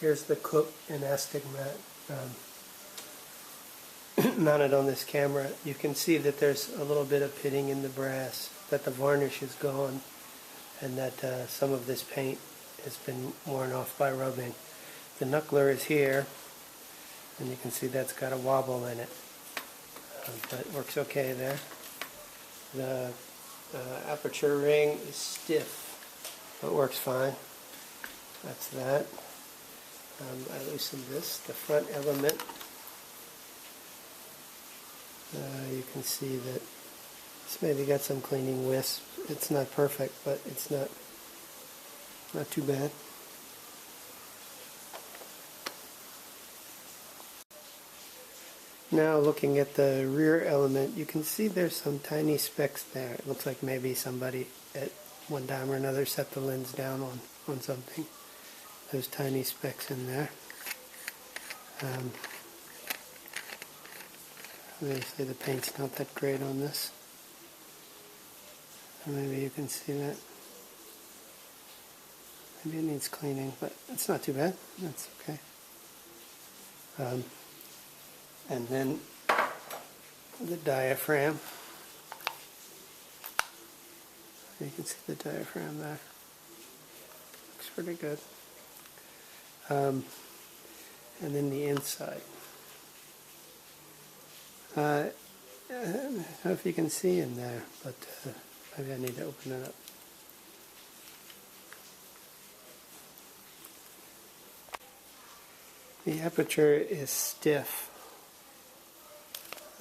Here's the Cook elastic mat mounted on this camera. You can see that there's a little bit of pitting in the brass, that the varnish is gone, and that some of this paint has been worn off by rubbing. The knuckler is here, and you can see that's got a wobble in it, but it works okay there. The aperture ring is stiff, but works fine. That's that. I loosened this, the front element. You can see that it's maybe got some cleaning wisp. It's not perfect, but it's not too bad. Now looking at the rear element, you can see there's some tiny specks there. It looks like maybe somebody at one time or another set the lens down on something. Those tiny specks in there. Obviously the paint's not that great on this. Maybe you can see that. Maybe it needs cleaning, but it's not too bad. That's okay. And then the diaphragm. You can see the diaphragm there. Looks pretty good. And then the inside. I don't know if you can see in there, but maybe I need to open it up. The aperture is stiff.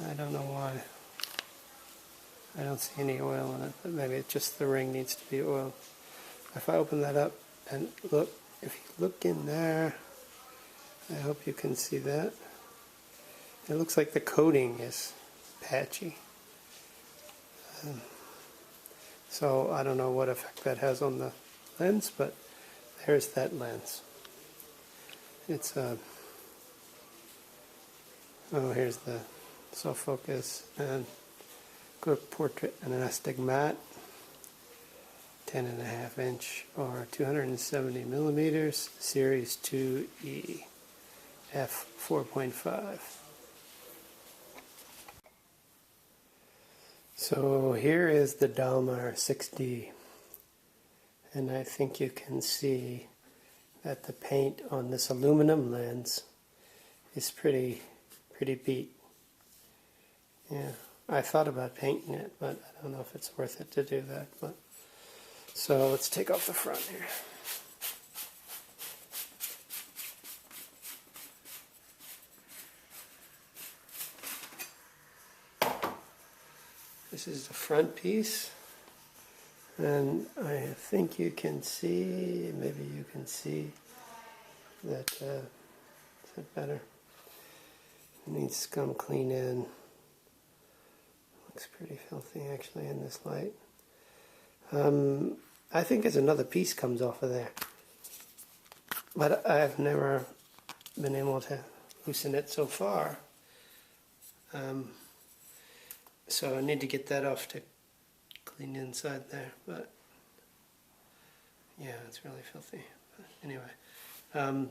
I don't know why. I don't see any oil in it, but maybe it's just the ring needs to be oiled. If I open that up and look, if you look in there, I hope you can see that. It looks like the coating is patchy. So I don't know what effect that has on the lens, but there's that lens. It's oh, here's the soft focus and Cook portrait and astigmat, 10.5 inch or 270 millimeters, series 2E, f 4.5. So here is the Dallmeyer 6D, and I think you can see that the paint on this aluminum lens is pretty beat. Yeah, I thought about painting it, but I don't know if it's worth it to do that. But so let's take off the front here. This is the front piece, and I think you can see, maybe you can see that, is that better? It needs to come clean in. Looks pretty filthy actually in this light. I think as another piece comes off of there, but I've never been able to loosen it so far. So I need to get that off to clean inside there, but yeah, it's really filthy. But anyway,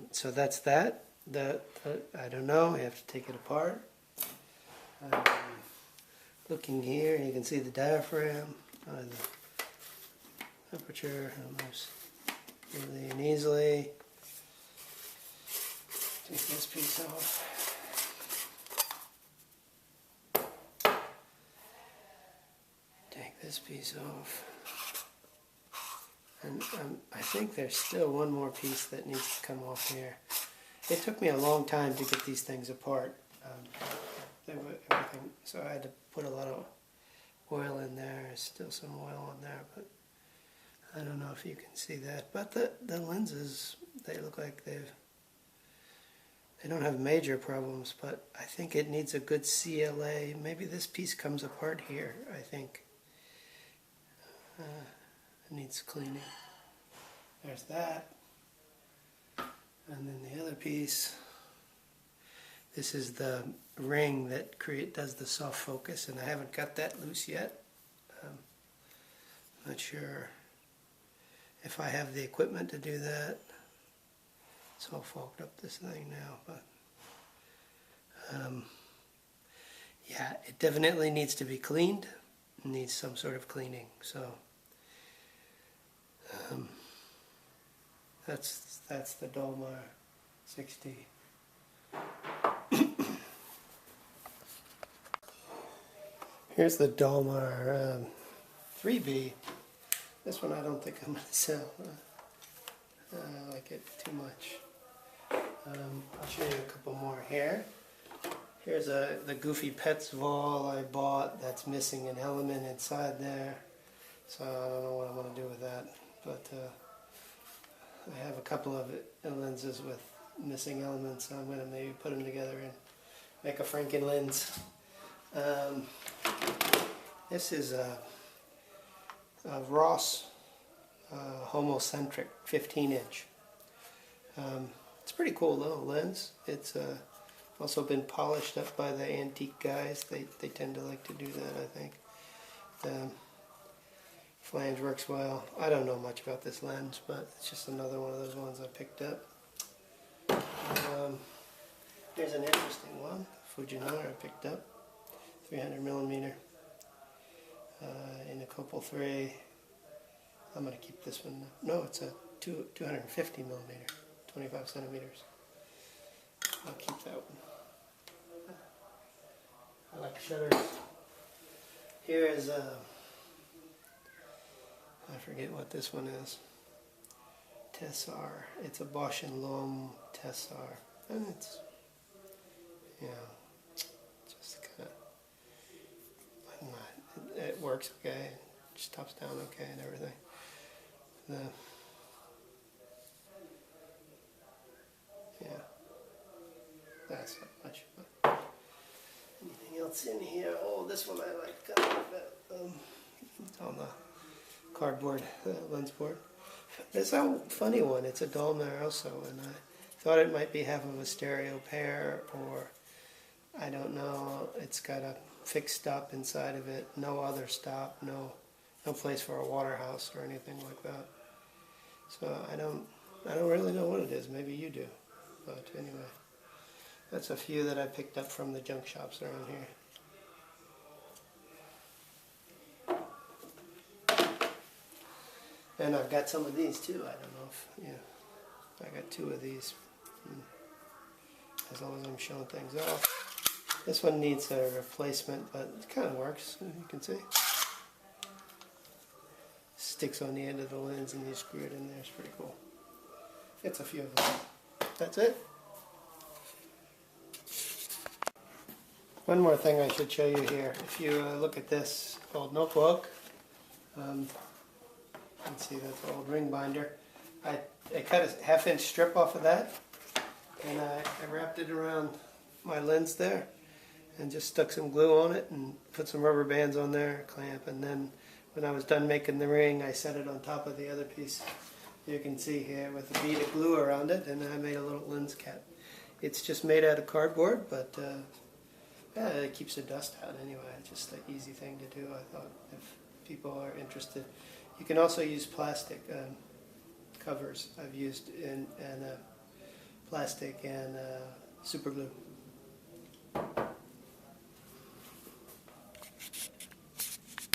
so that's that. I don't know, you have to take it apart. Looking here, you can see the diaphragm, the aperture, almost really and easily. Take this piece off. Take this piece off. And I think there's still one more piece that needs to come off here. It took me a long time to get these things apart. Everything, so I had to put a lot of oil in there. There's still some oil in there, but I don't know if you can see that. But the lenses, they look like they don't have major problems, but I think it needs a good CLA. Maybe this piece comes apart here, I think. It needs cleaning. There's that. And then the other piece, this is the ring that does the soft focus, and I haven't got that loose yet. I'm not sure if I have the equipment to do that. It's all fogged up, this thing now, but yeah, it definitely needs to be cleaned. It needs some sort of cleaning. So that's the Dallmeyer 60. Here's the Dallmeyer 3B. This one I don't think I'm going to sell. I like it too much. I'll show you a couple more here. Here's the Goofy Pets Ball I bought that's missing an element inside there. So I don't know what I'm going to do with that. But I have a couple of lenses with missing elements, so I'm going to maybe put them together and make a Franken lens. This is a Ross homocentric 15-inch. It's a pretty cool little lens. It's also been polished up by the antique guys. They tend to like to do that, I think. The flange works well. I don't know much about this lens, but it's just another one of those ones I picked up. Here's an interesting one. Fujinara I picked up. 300mm in a Copal 3. I'm going to keep this one. No, it's a 250mm, 25 centimeters. I'll keep that one. I like shutters. Here is I forget what this one is. Tessar. It's a Bosch and Lomb Tessar, and it's, yeah, just kind of, it works okay. It stops down okay and everything. Yeah, that's not much. But anything else in here? Oh, this one I like a bit. It's on the cardboard lens board. It's a funny one. It's a Dallmeyer also, and I thought it might be half of a stereo pair, or I don't know. It's got a fixed stop inside of it, no other stop, no place for a water house or anything like that. So I don't really know what it is. Maybe you do. But anyway, that's a few that I picked up from the junk shops around here. And I've got some of these too. I don't know if, yeah, I got 2 of these. As long as I'm showing things off. This one needs a replacement, but it kind of works, as you can see. Sticks on the end of the lens and you screw it in there. It's pretty cool. It's a few of them. That's it. One more thing I should show you here. If you look at this old notebook, you can see that's the old ring binder. I cut a 1/2-inch strip off of that, and I wrapped it around my lens there, and just stuck some glue on it and put some rubber bands on there, clamp, and then when I was done making the ring, I set it on top of the other piece. You can see here with a bead of glue around it, and I made a little lens cap. It's just made out of cardboard, but yeah, it keeps the dust out anyway. It's just an easy thing to do, I thought, if people are interested. You can also use plastic covers. I've used in plastic and super glue.